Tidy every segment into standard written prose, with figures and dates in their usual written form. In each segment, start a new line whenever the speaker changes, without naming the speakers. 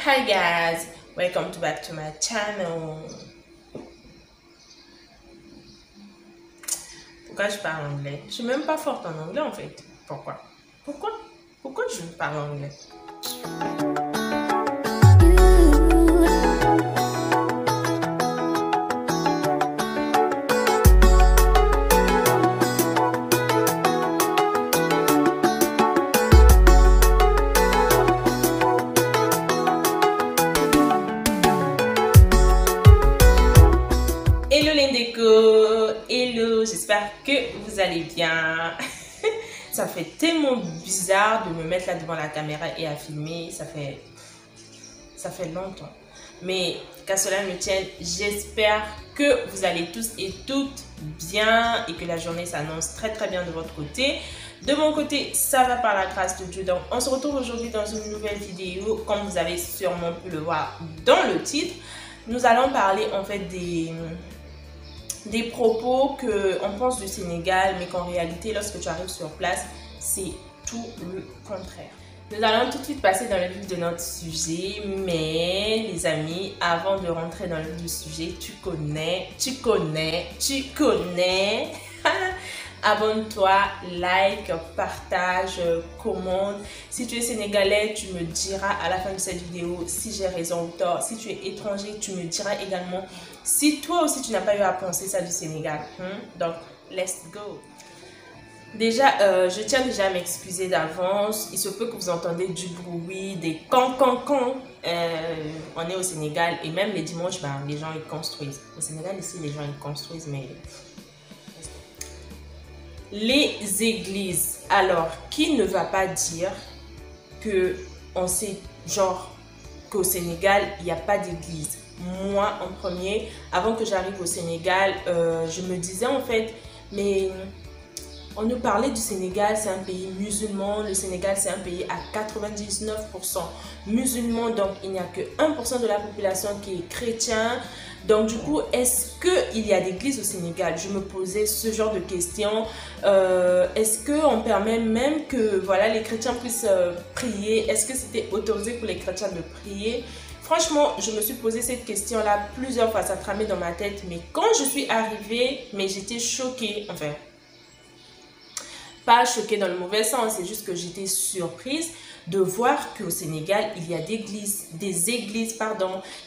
Hi guys, welcome back to my channel. Pourquoi je parle anglais? Je suis même pas forte en anglais en fait. Pourquoi je parle anglais? Hello Lindeco, hello, j'espère que vous allez bien. Ça fait tellement bizarre de me mettre là devant la caméra et à filmer, ça fait longtemps. Mais qu'à cela ne tienne, j'espère que vous allez tous et toutes bien et que la journée s'annonce très bien de votre côté. De mon côté, ça va par la grâce de Dieu. Donc, on se retrouve aujourd'hui dans une nouvelle vidéo, comme vous avez sûrement pu le voir dans le titre. Nous allons parler en fait des propos qu'on pense du Sénégal, mais qu'en réalité, lorsque tu arrives sur place, c'est tout le contraire. Nous allons tout de suite passer dans le vif de notre sujet, mais les amis, avant de rentrer dans le vif du sujet, tu connais. Abonne-toi, like, partage, commente. Si tu es sénégalais, tu me diras à la fin de cette vidéo si j'ai raison ou tort. Si tu es étranger, tu me diras également si toi aussi tu n'as pas eu à penser ça du Sénégal. Donc, let's go. Déjà, je tiens déjà à m'excuser d'avance. Il se peut que vous entendez du bruit, des can. On est au Sénégal et même les dimanches, les gens ils construisent. Au Sénégal, ici, les gens ils construisent, mais... Les églises. Alors, qui ne va pas dire que on sait, genre, qu'au Sénégal, il n'y a pas d'église? Moi, en premier, avant que j'arrive au Sénégal, je me disais en fait, mais on nous parlait du Sénégal, c'est un pays musulman. Le Sénégal, c'est un pays à 99% musulman. Donc, il n'y a que 1% de la population qui est chrétien. Donc, du coup, est-ce qu'il y a d'église au Sénégal? Je me posais ce genre de questions. Est-ce qu'on permet même que voilà, les chrétiens puissent prier? Est-ce que c'était autorisé pour les chrétiens de prier? Franchement, je me suis posé cette question-là plusieurs fois, ça tramait dans ma tête. Mais quand je suis arrivée, j'étais choquée. Enfin, pas choquée dans le mauvais sens, c'est juste que j'étais surprise de voir qu'au Sénégal, il y a des églises,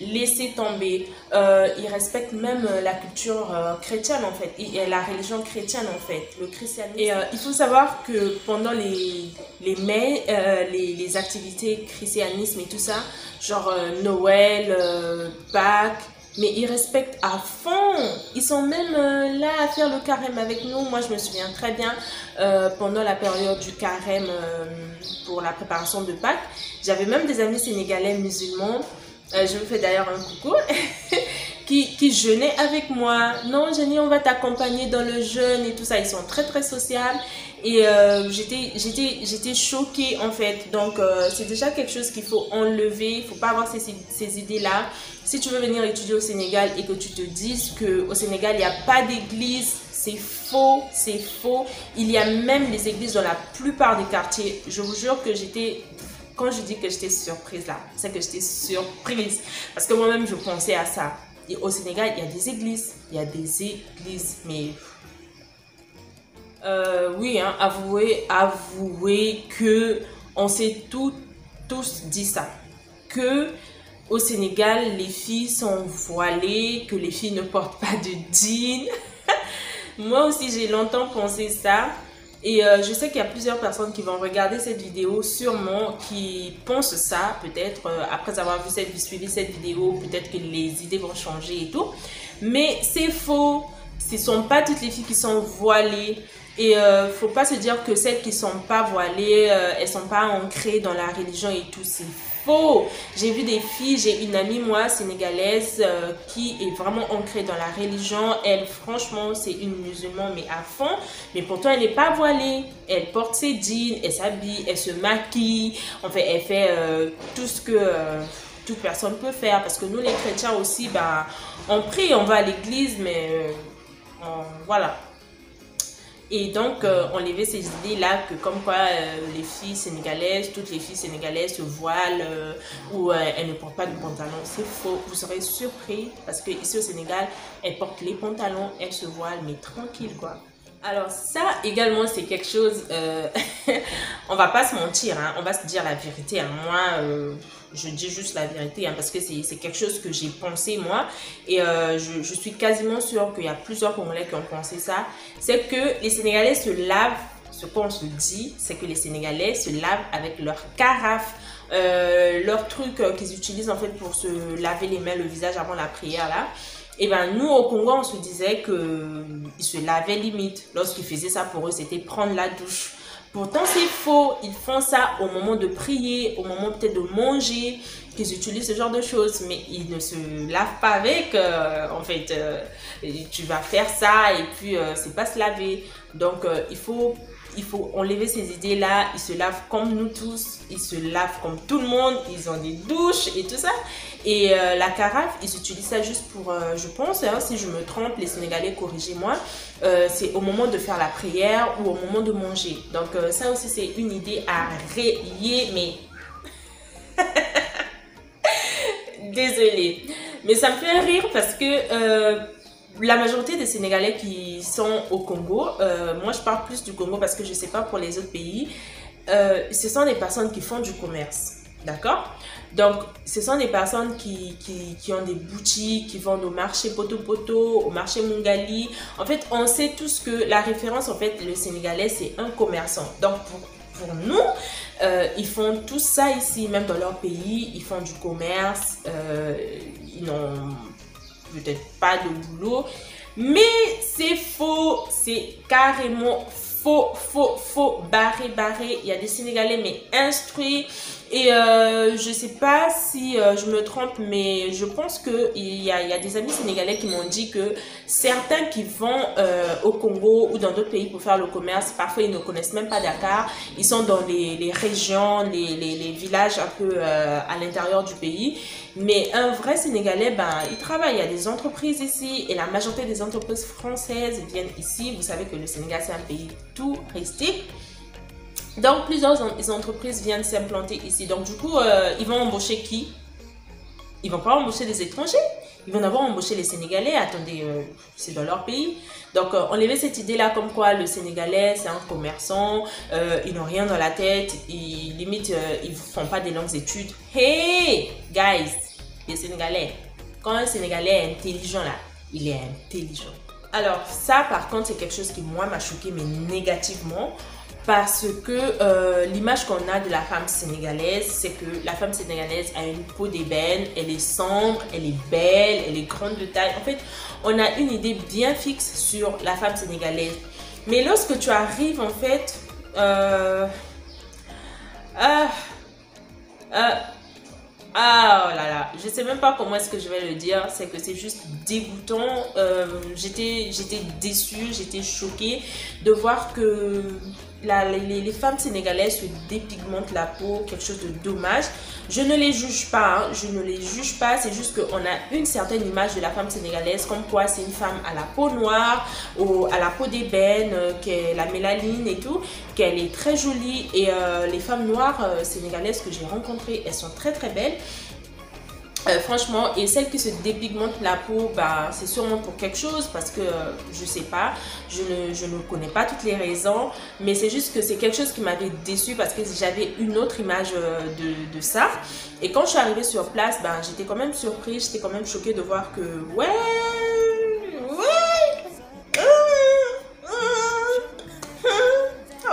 laissez tomber. Ils respectent même la culture chrétienne en fait, et la religion chrétienne en fait, le christianisme. Et il faut savoir que pendant les activités christianisme et tout ça, genre Noël, Pâques, mais ils respectent à fond. Ils sont même là à faire le carême avec nous. Moi, je me souviens très bien, pendant la période du carême pour la préparation de Pâques, j'avais même des amis sénégalais musulmans. Je vous fais d'ailleurs un coucou. qui jeûnaient avec moi. Non, Jenny, on va t'accompagner dans le jeûne et tout ça. Ils sont très sociables. Et j'étais choquée en fait. Donc, c'est déjà quelque chose qu'il faut enlever. Il ne faut pas avoir ces idées-là. Si tu veux venir étudier au Sénégal et que tu te dises qu'au Sénégal, il n'y a pas d'église, c'est faux, c'est faux. Il y a même des églises dans la plupart des quartiers. Je vous jure que quand je dis que j'étais surprise là, c'est que j'étais surprise. Parce que moi-même, je pensais à ça. Et au Sénégal, il y a des églises. Mais... oui, hein, avouez que on s'est tous dit ça. Que au Sénégal, les filles sont voilées, que les filles ne portent pas de jean. Moi aussi, j'ai longtemps pensé ça. Et je sais qu'il y a plusieurs personnes qui vont regarder cette vidéo, sûrement, qui pensent ça, peut-être, après avoir suivi cette vidéo, peut-être que les idées vont changer et tout. Mais c'est faux. Ce ne sont pas toutes les filles qui sont voilées. Et faut pas se dire que celles qui ne sont pas voilées, elles ne sont pas ancrées dans la religion et tout. C'est faux. J'ai vu des filles, j'ai une amie, moi, sénégalaise, qui est vraiment ancrée dans la religion. Elle, franchement, c'est une musulmane, mais à fond. Mais pourtant, elle n'est pas voilée. Elle porte ses jeans, elle s'habille, elle se maquille. En fait, elle fait tout ce que toute personne peut faire. Parce que nous, les chrétiens aussi, on prie, on va à l'église, mais voilà. Et donc, enlever ces idées-là que comme quoi les filles sénégalaises, toutes les filles sénégalaises se voilent ou elles ne portent pas de pantalon. C'est faux. Vous serez surpris parce que ici au Sénégal, elles portent les pantalons, elles se voilent, mais tranquille quoi. Alors ça également c'est quelque chose, on va pas se mentir, hein, on va se dire la vérité. Hein. Moi, je dis juste la vérité hein, parce que c'est quelque chose que j'ai pensé moi et je suis quasiment sûre qu'il y a plusieurs Congolais qui ont pensé ça. C'est que les Sénégalais se lavent, ce qu'on se dit, c'est que les Sénégalais se lavent avec leur carafe. Leur truc qu'ils utilisent en fait pour se laver les mains, le visage avant la prière là. Et ben nous au Congo on se disait que ils se lavaient limite. Lorsqu'ils faisaient ça pour eux c'était prendre la douche. Pourtant c'est faux, ils font ça au moment de prier, au moment peut-être de manger, qu'ils utilisent ce genre de choses, mais ils ne se lavent pas avec. En fait, tu vas faire ça et puis c'est pas se laver. Donc il faut enlever ces idées-là. Ils se lavent comme nous tous, ils se lavent comme tout le monde, ils ont des douches et tout ça. Et la carafe, ils utilisent ça juste pour, je pense, hein, si je me trompe, les Sénégalais, corrigez-moi, c'est au moment de faire la prière ou au moment de manger. Donc ça aussi, c'est une idée à rayer, mais... Désolée. Mais ça me fait rire parce que... la majorité des Sénégalais qui sont au Congo, moi je parle plus du Congo parce que je ne sais pas pour les autres pays, ce sont des personnes qui font du commerce, d'accord? Donc ce sont des personnes qui ont des boutiques, qui vendent au marché Poto Poto, au marché Mungali. En fait, on sait tous que la référence, en fait, le Sénégalais, c'est un commerçant. Donc pour nous, ils font tout ça ici, même dans leur pays, ils font du commerce, ils n'ont peut-être pas de boulot, mais c'est faux, c'est carrément faux, barré. Il y a des Sénégalais mais instruits et je sais pas si je me trompe, mais je pense que il y a des amis sénégalais qui m'ont dit que certains qui vont au Congo ou dans d'autres pays pour faire le commerce, parfois ils ne connaissent même pas Dakar, ils sont dans les régions, les villages un peu à l'intérieur du pays. Mais un vrai Sénégalais, ben, il travaille. Il y a des entreprises ici et la majorité des entreprises françaises viennent ici. Vous savez que le Sénégal, c'est un pays touristique. Donc, plusieurs entreprises viennent s'implanter ici. Donc, du coup, ils vont embaucher qui? Ils vont pas embaucher des étrangers. Ils vont d'abord embaucher les Sénégalais. Attendez, c'est dans leur pays. Donc, enlever cette idée-là comme quoi le Sénégalais, c'est un commerçant, ils n'ont rien dans la tête, limite, ils ne font pas des longues études. Hey, guys, les Sénégalais, quand un Sénégalais est intelligent, là, il est intelligent. Alors, ça, par contre, c'est quelque chose qui, moi, m'a choqué, mais négativement. Parce que l'image qu'on a de la femme sénégalaise, c'est que la femme sénégalaise a une peau d'ébène, elle est sombre, elle est belle, elle est grande de taille. En fait, on a une idée bien fixe sur la femme sénégalaise. Mais lorsque tu arrives, en fait, ah oh là là, je sais même pas comment est-ce que je vais le dire, c'est que c'est juste dégoûtant. J'étais déçue, j'étais choquée de voir que les femmes sénégalaises se dépigmentent la peau, quelque chose de dommage. Je ne les juge pas, hein, je ne les juge pas, c'est juste qu'on a une certaine image de la femme sénégalaise, comme quoi c'est une femme à la peau noire, ou à la peau d'ébène, qui est la mélanine et tout, qu'elle est très jolie. Et les femmes noires sénégalaises que j'ai rencontrées, elles sont très très belles. Franchement, et celles qui se dépigmentent la peau, bah, c'est sûrement pour quelque chose parce que je sais pas, je ne connais pas toutes les raisons, mais c'est juste que c'est quelque chose qui m'avait déçue parce que j'avais une autre image de ça. Et quand je suis arrivée sur place, bah, j'étais quand même surprise, j'étais quand même choquée de voir que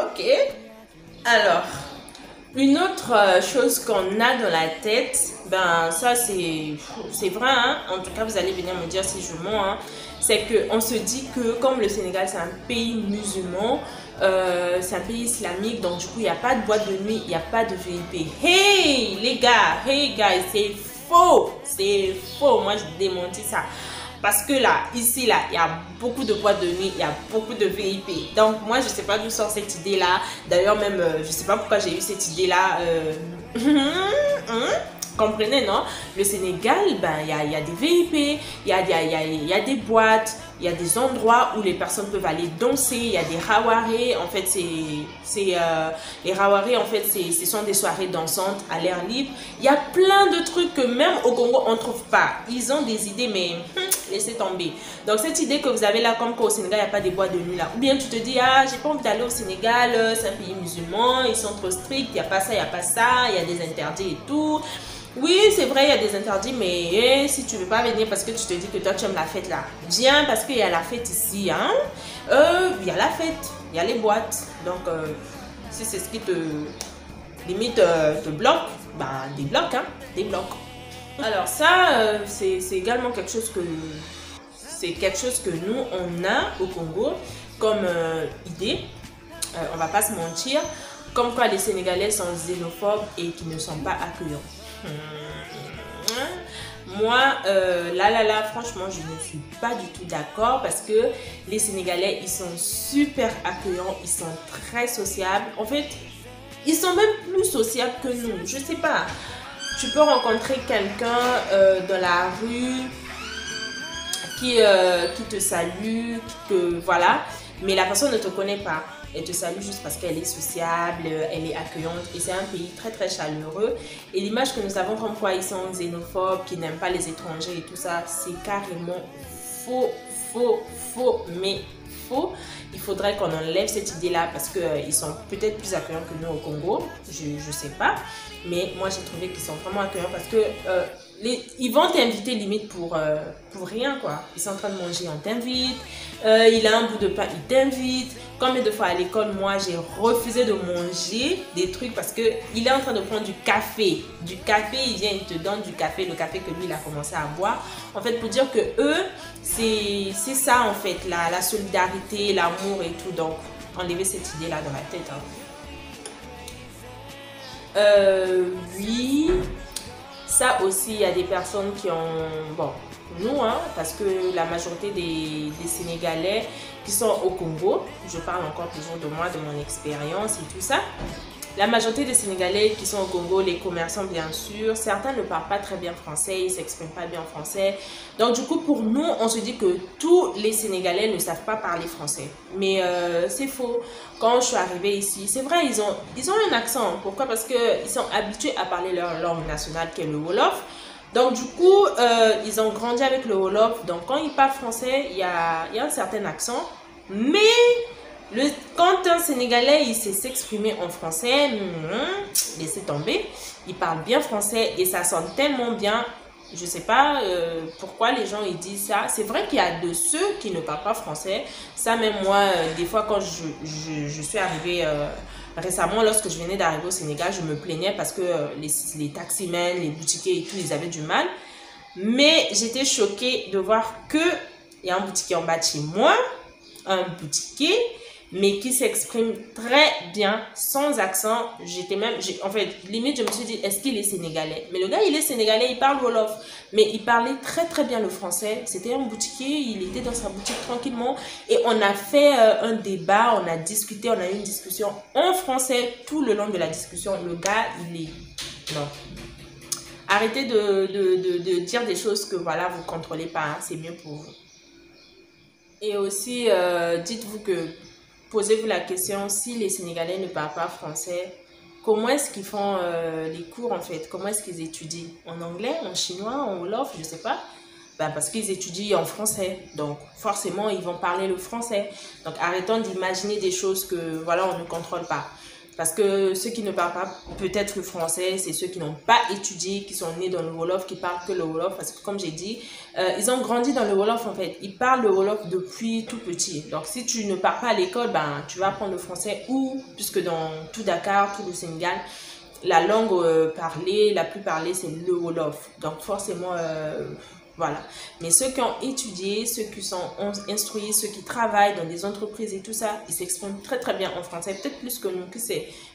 ok. Alors, une autre chose qu'on a dans la tête, ben ça c'est vrai, hein? En tout cas vous allez venir me dire si je mens, hein? C'est qu'on se dit que comme le Sénégal c'est un pays musulman, c'est un pays islamique, donc du coup il n'y a pas de boîte de nuit, il n'y a pas de VIP. Hey les gars, hey guys, c'est faux, moi je démentis ça. Parce que là, ici, là, il y a beaucoup de boîtes de nuit, il y a beaucoup de VIP. Donc, moi, je ne sais pas d'où sort cette idée-là. D'ailleurs, même, je ne sais pas pourquoi j'ai eu cette idée-là. comprenez, non? Le Sénégal, ben, il y a des VIP, il y a des boîtes, il y a des endroits où les personnes peuvent aller danser, il y a des rawarés. En fait, les rawarés, en fait, ce sont des soirées dansantes à l'air libre. Il y a plein de trucs que même au Congo, on ne trouve pas. Ils ont des idées, mais laissez tomber. Donc, cette idée que vous avez là, comme qu'au Sénégal, il n'y a pas des boîtes de nuit là. Ou bien tu te dis, ah, j'ai pas envie d'aller au Sénégal, c'est un pays musulman, ils sont trop stricts, il n'y a pas ça, il n'y a pas ça, il y a des interdits et tout. Oui, c'est vrai, il y a des interdits, mais si tu ne veux pas venir parce que tu te dis que toi, tu aimes la fête là, viens parce qu'il y a la fête ici. Hein? Il y a la fête, il y a les boîtes. Donc, si c'est ce qui te limite, te bloque, ben, des blocs, hein, des blocs. Alors ça, c'est également quelque chose que nous, on a au Congo comme idée. On va pas se mentir, comme quoi les Sénégalais sont xénophobes et qui ne sont pas accueillants. Moi, là, franchement, je ne suis pas du tout d'accord parce que les Sénégalais, ils sont super accueillants, ils sont très sociables. En fait, ils sont même plus sociables que nous. Je sais pas. Tu peux rencontrer quelqu'un dans la rue qui te salue, voilà, mais la personne ne te connaît pas. Elle te salue juste parce qu'elle est sociable, elle est accueillante et c'est un pays très très chaleureux. Et l'image que nous avons comme quoi ils sont xénophobes, qui n'aiment pas les étrangers et tout ça, c'est carrément faux, mais faux. Il faudrait qu'on enlève cette idée-là parce qu'ils sont peut-être plus accueillants que nous au Congo, je sais pas. Mais moi j'ai trouvé qu'ils sont vraiment accueillants parce que ils vont t'inviter limite pour rien quoi. Ils sont en train de manger, on t'invite. Il a un bout de pain, il t'invite. Combien de fois à l'école, moi, j'ai refusé de manger des trucs parce qu'il est en train de prendre du café. Du café, il vient, il te donne du café, le café que lui, il a commencé à boire. En fait, pour dire que eux, c'est ça, en fait, la solidarité, l'amour et tout. Donc, enlever cette idée-là dans la tête. Hein. Oui, ça aussi, il y a des personnes qui ont... Bon, nous, hein, parce que la majorité des Sénégalais qui sont au Congo, je parle encore toujours de moi, de mon expérience et tout ça. La majorité des Sénégalais qui sont au Congo, les commerçants bien sûr, certains ne parlent pas très bien français, ils ne s'expriment pas bien en français. Donc du coup, pour nous, on se dit que tous les Sénégalais ne savent pas parler français. Mais c'est faux. Quand je suis arrivée ici, c'est vrai, ils ont un accent. Pourquoi? Parce qu'ils sont habitués à parler leur langue nationale qui est le Wolof. Donc du coup, ils ont grandi avec le Wolof. Donc quand ils parlent français, il y a un certain accent. Mais quand un Sénégalais il sait s'exprimer en français, laissez tomber. Il parle bien français et ça sonne tellement bien. Je ne sais pas pourquoi les gens ils disent ça. C'est vrai qu'il y a de ceux qui ne parlent pas français. Ça même moi, des fois quand je suis arrivée... récemment, lorsque je venais d'arriver au Sénégal, je me plaignais parce que les taximens, les boutiquiers et tout, ils avaient du mal. Mais j'étais choquée de voir qu'il y a un boutiquier en bas de chez moi, un boutiquier, mais qui s'exprime très bien, sans accent. En fait, limite, je me suis dit, est-ce qu'il est sénégalais? Mais le gars, il est sénégalais, il parle Wolof. Mais il parlait très très bien le français. C'était un boutiquier, il était dans sa boutique tranquillement. Et on a fait un débat, on a discuté, on a eu une discussion en français tout le long de la discussion. Le gars, il est... Non. Arrêtez de dire des choses que voilà, vous ne contrôlez pas. Hein, c'est mieux pour vous. Et aussi, dites-vous que... Posez-vous la question, si les Sénégalais ne parlent pas français, comment est-ce qu'ils font les cours en fait? Comment est-ce qu'ils étudient? En anglais, en chinois, en wolof, je ne sais pas. Ben, parce qu'ils étudient en français. Donc forcément, ils vont parler le français. Donc arrêtons d'imaginer des choses que voilà, on ne contrôle pas. Parce que ceux qui ne parlent pas peut-être le français, c'est ceux qui n'ont pas étudié, qui sont nés dans le Wolof, qui parlent que le Wolof. Parce que comme j'ai dit, ils ont grandi dans le Wolof en fait. Ils parlent le Wolof depuis tout petit. Donc si tu ne pars pas à l'école, ben, tu vas apprendre le français ou, puisque dans tout Dakar, tout le Sénégal, la langue parlée, la plus parlée, c'est le Wolof. Donc forcément... Voilà. Mais ceux qui ont étudié, ceux qui sont instruits, ceux qui travaillent dans des entreprises et tout ça, ils s'expriment très très bien en français, peut-être plus que nous.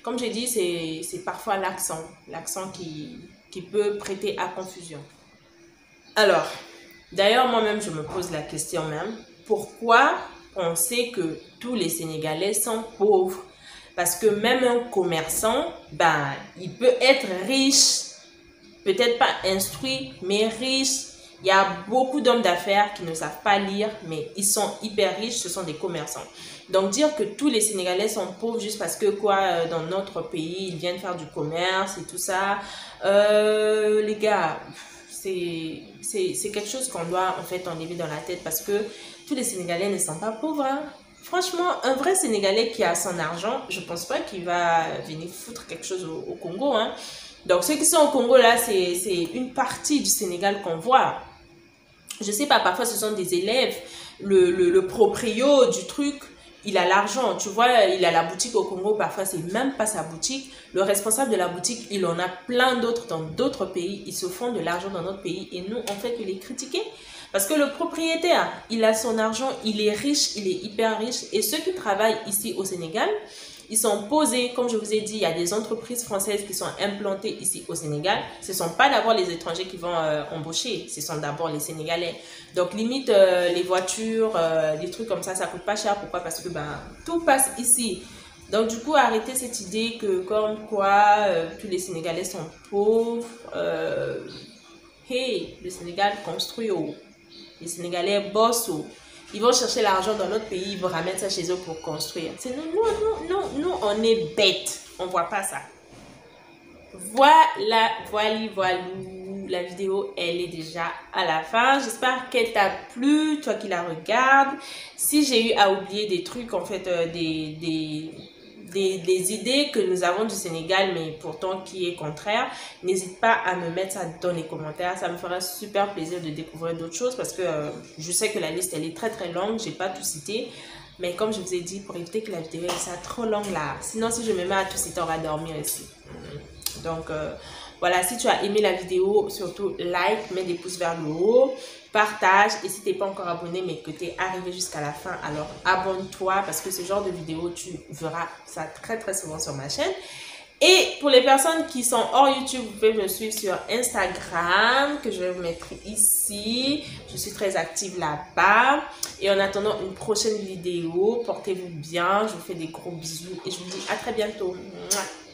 Comme j'ai dit, c'est parfois l'accent qui peut prêter à confusion. Alors, d'ailleurs, moi-même, je me pose la question même, pourquoi on sait que tous les Sénégalais sont pauvres? Parce que même un commerçant, ben, il peut être riche peut-être pas instruits, mais riches. Il y a beaucoup d'hommes d'affaires qui ne savent pas lire, mais ils sont hyper riches, ce sont des commerçants. Donc dire que tous les Sénégalais sont pauvres juste parce que dans notre pays, ils viennent faire du commerce et tout ça, les gars, c'est quelque chose qu'on doit en fait enlever dans la tête parce que tous les Sénégalais ne sont pas pauvres, hein. Franchement, un vrai Sénégalais qui a son argent, je pense pas qu'il va venir foutre quelque chose au Congo, hein. Donc, ceux qui sont au Congo, là, c'est une partie du Sénégal qu'on voit. Je sais pas, parfois, ce sont des élèves. Le proprio du truc, il a l'argent. Tu vois, il a la boutique au Congo. Parfois, c'est même pas sa boutique. Le responsable de la boutique, il en a plein d'autres dans d'autres pays. Ils se font de l'argent dans notre pays. Et nous, on fait que les critiquer. Parce que le propriétaire, il a son argent, il est riche, il est hyper riche. Et ceux qui travaillent ici au Sénégal, ils sont posés, comme je vous ai dit, il y a des entreprises françaises qui sont implantées ici au Sénégal. Ce ne sont pas d'abord les étrangers qui vont embaucher, ce sont d'abord les Sénégalais. Donc limite, les voitures, des trucs comme ça ne coûte pas cher. Pourquoi? Parce que tout passe ici. Donc du coup, arrêtez cette idée que comme quoi tous les Sénégalais sont pauvres. Hey, le Sénégal construit haut. Les Sénégalais bossent haut. Ils vont chercher l'argent dans notre pays, ils vont ramener ça chez eux pour construire. C'est nous, on est bêtes. On ne voit pas ça. Voilà. La vidéo, elle est déjà à la fin. J'espère qu'elle t'a plu, toi qui la regardes. Si j'ai eu à oublier des trucs, en fait, des idées que nous avons du Sénégal, mais pourtant qui est contraire, n'hésite pas à me mettre ça dans les commentaires. Ça me fera super plaisir de découvrir d'autres choses parce que je sais que la liste, elle est très très longue. J'ai pas tout cité. Mais comme je vous ai dit, pour éviter que la vidéo soit trop longue là. Sinon, si je me mets à tout citer, on va dormir ici. Donc, voilà, si tu as aimé la vidéo, surtout like, mets des pouces vers le haut, partage. Et si tu n'es pas encore abonné, mais que tu es arrivé jusqu'à la fin, alors abonne-toi parce que ce genre de vidéo, tu verras ça très très souvent sur ma chaîne. Et pour les personnes qui sont hors YouTube, vous pouvez me suivre sur Instagram, que je vais vous mettre ici. Je suis très active là-bas. Et en attendant une prochaine vidéo, portez-vous bien. Je vous fais des gros bisous et je vous dis à très bientôt. Mouah.